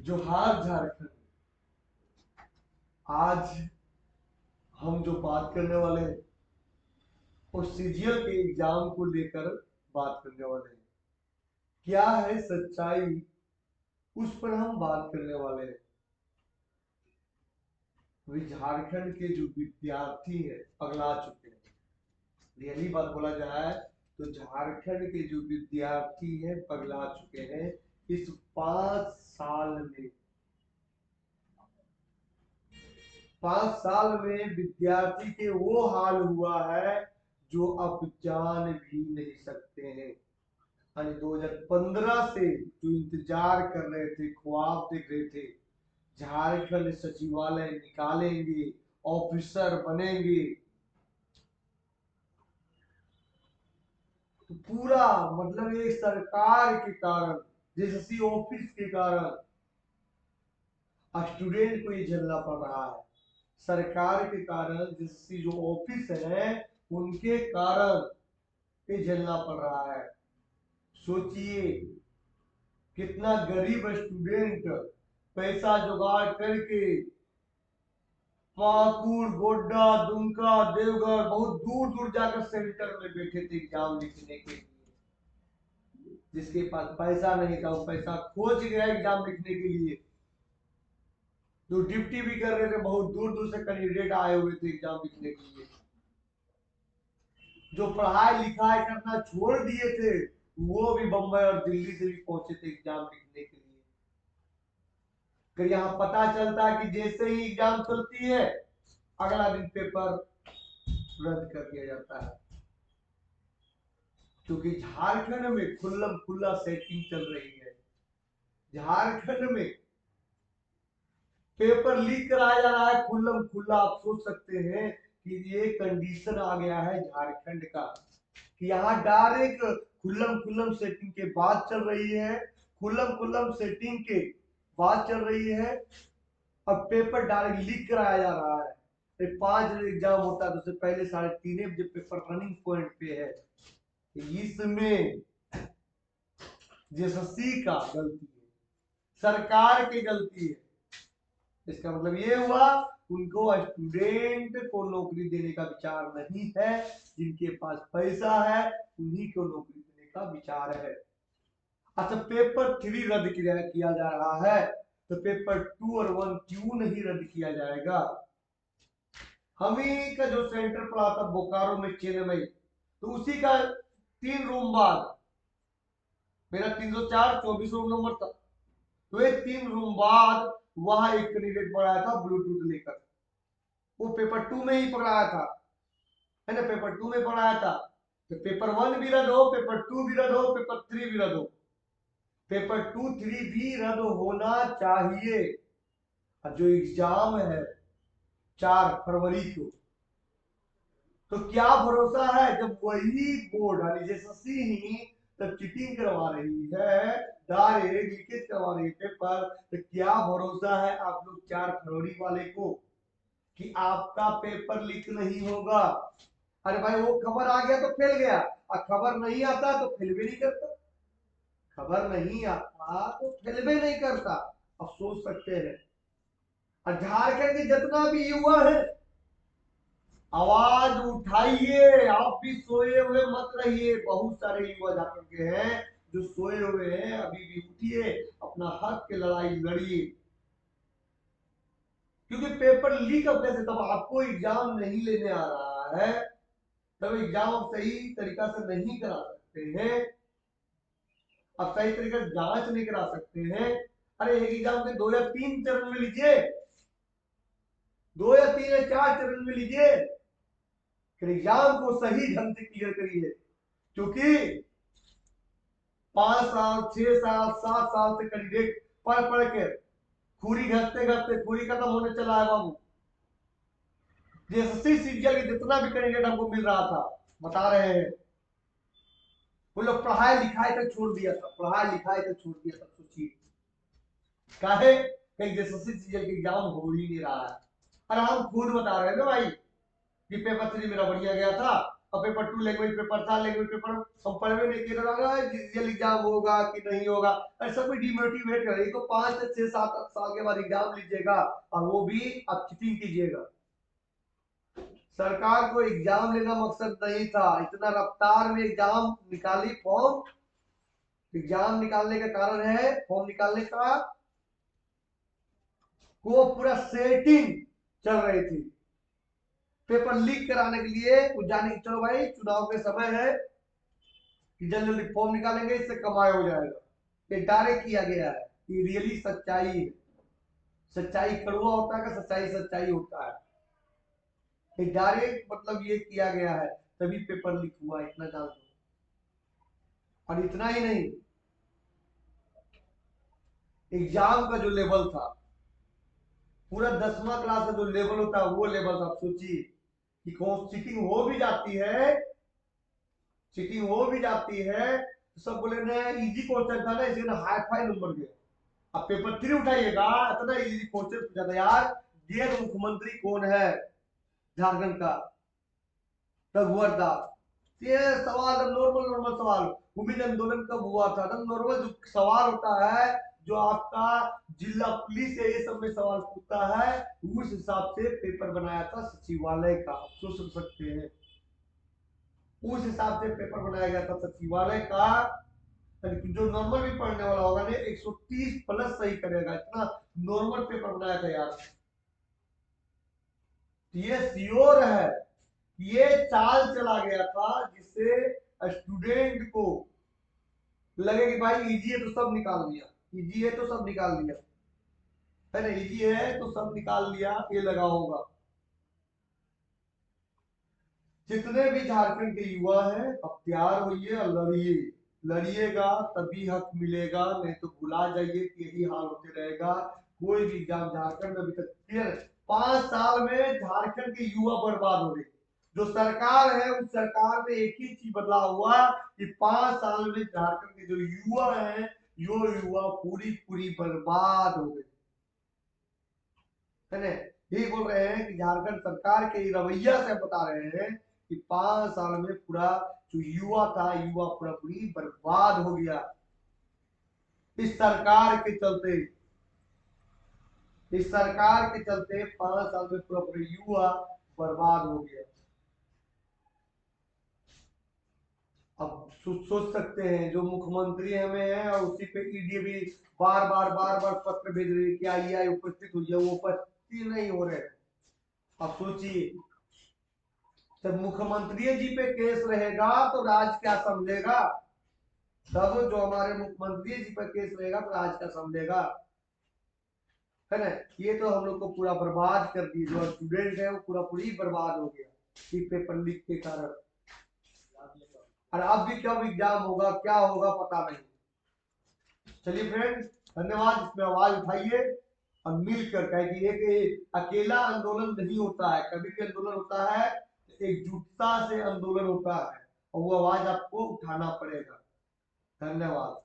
जोहार झारखंड। आज हम जो बात करने वाले हैं वो सीजीएल के एग्जाम को लेकर बात करने वाले हैं। क्या है सच्चाई, उस पर हम बात करने वाले हैं। अभी झारखंड के जो विद्यार्थी हैं पगला चुके हैं। रियली बात बोला जाए तो झारखंड के जो विद्यार्थी हैं पगला चुके हैं। इस 5 साल में 5 साल में विद्यार्थी के वो हाल हुआ है जो अब जान भी नहीं सकते हैं। यानी 2015 से जो इंतजार कर रहे थे, ख्वाब देख रहे थे, झारखंड सचिवालय निकालेंगे, ऑफिसर बनेंगे, तो पूरा मतलब ये सरकार के कारण, जेएसएससी ऑफिस के कारण स्टूडेंट को ये झेलना पड़ रहा है। सरकार के कारण, जेएसएससी जो ऑफिस है उनके कारण ये झेलना पड़ रहा है। सोचिए कितना गरीब स्टूडेंट पैसा जुगाड़ करके पाकुड़, गोड्डा, दुमका, देवघर बहुत दूर दूर जाकर सेंटर में बैठे थे एग्जाम लिखने के लिए। जिसके पास पैसा नहीं था वो पैसा खोज गया एग्जाम लिखने के लिए। जो ड्यूटी भी कर रहे थे बहुत दूर दूर से कैंडिडेट आए हुए थे एग्जाम लिखने के लिए। जो पढ़ाई लिखाई करना छोड़ दिए थे वो भी बंबई और दिल्ली से भी पहुंचे थे एग्जाम लिखने के लिए। फिर यहाँ पता चलता है कि जैसे ही एग्जाम चलती है अगला दिन पेपर रद्द कर दिया जाता है। क्योंकि झारखंड में खुल्लम खुल्ला सेटिंग चल रही है। झारखंड में पेपर लीक कराया जा रहा है खुल्लम खुल्ला। आप सोच सकते हैं कि ये कंडीशन आ गया है झारखंड का कि यहाँ डायरेक्ट खुल्लम खुल्लम सेटिंग के बाद चल रही है। खुल्लम खुल्लम सेटिंग के बाद चल रही है। अब पेपर डायरेक्ट लीक कराया जा रहा है। 5 बजे एग्जाम होता है तो उससे पहले 3:30 बजे पेपर रनिंग पॉइंट पे है। इसमें जेएसएससी का गलती है, सरकार की गलती है। इसका मतलब ये हुआ उनको स्टूडेंट को नौकरी देने का विचार नहीं है। जिनके पास पैसा है उन्हीं को नौकरी देने का विचार है। अच्छा, पेपर 3 रद्द किया जा रहा है तो पेपर 2 और 1 क्यों नहीं रद्द किया जाएगा? हम ही का जो सेंटर पड़ा था बोकारो में, चेन्नई, तो उसी का 3 रूम बाद मेरा 304 24 रूम नंबर था। तो एक 3 रूम बाद वहां एक कैंडिडेट पढ़ाया था ब्लूटूथ लेकर। वो पेपर 2 में ही पढ़ाया था, है ना, पेपर 2 में पढ़ाया था। तो पेपर 1 भी रद्द हो, पेपर 2 भी रद्द हो, पेपर 3 भी रद्द हो। पेपर 2 3 भी रद्द होना चाहिए। और जो एग्जाम है 4 फरवरी को, तो क्या भरोसा है जब वही बोर्ड यानी जेएसएससी ही तब चीटिंग करवा रही है, डायरेक्ट लीकेज करवा रही है पेपर, तो क्या भरोसा है आप लोग 4 फरवरी वाले को कि आपका पेपर लीक नहीं होगा? अरे भाई वो खबर आ गया तो फैल गया, और खबर नहीं आता तो फैल भी नहीं करता। खबर नहीं आता तो फैल भी नहीं करता। अब सोच सकते हैं। और झारखंड के जितना भी युवा है आवाज उठाइए। आप भी सोए हुए मत रहिए। बहुत सारे युवा झारखंड के हैं जो सोए हुए हैं, अभी भी उठिए, अपना हक की लड़ाई लड़िए। क्योंकि पेपर लीक अब कैसे, तब आपको एग्जाम नहीं लेने आ रहा है, तब एग्जाम आप सही तरीका से नहीं करा सकते हैं, आप सही तरीके से जांच नहीं करा सकते हैं। अरे एक एग्जाम के 2 या 3 चरण में लीजिए, 2 या 3 या 4 चरण में लीजिए, फिर एग्जाम को सही ढंग से क्लियर करिए। क्योंकि 5 साल 6 साल 7 साल से कैंडिडेट पढ़ पढ़ के खूरी घसते घसते खूरी खत्म होने चला है बाबू। जेएसएससी सीजीएल के जितना भी कैंडिडेट हमको मिल रहा था बता रहे हैं वो लोग पढ़ाई लिखाई तक छोड़ दिया था, पढ़ाई लिखाई तक छोड़ दिया था। सोचिए काहे, कहीं जेएसएससी सीजीएल के एग्जाम हो ही नहीं रहा है। अरे हम खुद बता रहे हैं ना भाई कि पेपर 3 मेरा बढ़िया गया था, और पेपर 2 लैंग्वेज पेपर था, लैंग्वेज पेपर हम पढ़वे नहीं किए तो रियल एग्जाम होगा कि नहीं होगा, और सब डिमोटिवेट कर रही है। तो 5 से 6 7 साल के बाद एग्जाम लीजिएगा और वो भी आप चीटिंग कीजिएगा। सरकार को एग्जाम लेना मकसद नहीं था, इतना रफ्तार में एग्जाम निकाली फॉर्म, एग्जाम निकालने का कारण है फॉर्म निकालने का, वो पूरा सेटिंग चल रही थी पेपर लीक कराने के लिए। वो जाने चलो भाई चुनाव के समय है कि जल्दी जल्दी फॉर्म निकालेंगे, इससे कमाई हो जाएगा, ये डायरेक्ट किया गया है। ये रियली सच्चाई है। सच्चाई कड़वा होता है का सच्चाई सच्चाई होता है, ये डायरेक्ट मतलब ये किया गया है, तभी पेपर लीक हुआ, इतना जान दो। और इतना ही नहीं, एग्जाम का जो लेवल था, पूरा 10वां क्लास का जो लेवल होता है वो लेवल आप सोचिए कि कौन चीटिंग हो भी जाती है, चीटिंग हो भी जाती है तो सब बोले ना इजी क्वेश्चन था ना इसलिए ना हाई फाई नंबर गया। अब पेपर 3 उठाइएगा, इतना इजी क्वेश्चन पूछा था यार, ये मुख्यमंत्री कौन है झारखंड का, रघुवर दास। ये सवाल नॉर्मल नॉर्मल सवाल, भूमि आंदोलन कब हुआ था, नॉर्मल जो सवाल होता है जो आपका जिला पुलिस है ये सब में सवाल पूछता है, उस हिसाब से पेपर बनाया था सचिवालय का, आप सोच सकते हैं उस हिसाब से पेपर बनाया गया था सचिवालय का। जो नॉर्मल भी पढ़ने वाला होगा ना 130 प्लस सही करेगा, इतना नॉर्मल पेपर बनाया था यार। ये श्योर है, ये चाल चला गया था जिससे स्टूडेंट को लगे कि भाई इजी है तो सब निकाल लिया, इजी है तो सब निकाल लिया, है ना, इजी है तो सब निकाल लिया, ये लगा होगा। जितने भी झारखंड के युवा हैं अब तैयार होइए और लड़िए, लड़िएगा तभी हक मिलेगा, नहीं तो भुला जाइए कि यही हाल होते रहेगा। कोई भी एग्जाम झारखंड में अभी तक 5 साल में झारखंड के युवा बर्बाद हो गए। जो सरकार है उस सरकार में एक ही चीज बदलाव हुआ कि 5 साल में झारखंड के जो युवा हैं यो युवा पूरी पूरी बर्बाद हो गए, है ना। यही बोल रहे हैं कि झारखंड सरकार के रवैया से बता रहे हैं कि 5 साल में पूरा जो युवा था युवा पूरा पूरी बर्बाद हो गया इस सरकार के चलते, इस सरकार के चलते 5 साल में पूरा पूरा युवा बर्बाद हो गया। अब सोच सकते हैं जो मुख्यमंत्री हमें है और उसी पे ईडी भी बार बार पत्र भेज रही है कि आइए उपस्थित हो जाए, वो उपस्थित नहीं हो रहे। अब सोचिए जब मुख्यमंत्री जी पे केस रहेगा तो राज क्या समझेगा, तब जो हमारे मुख्यमंत्री जी पर केस रहेगा तो राज क्या समझेगा, है ना। ये तो हम लोग को पूरा बर्बाद कर दिए, जो स्टूडेंट है वो पूरा पूरी बर्बाद हो गया इस पेपर लीक के कारण। और अब भी कब एग्जाम होगा क्या होगा पता नहीं। चलिए फ्रेंड धन्यवाद, इसमें आवाज उठाइए और मिलकर, कहे एक अकेला आंदोलन नहीं होता है, कभी भी आंदोलन होता है एकजुटता से आंदोलन होता है और वो आवाज आपको उठाना पड़ेगा। धन्यवाद।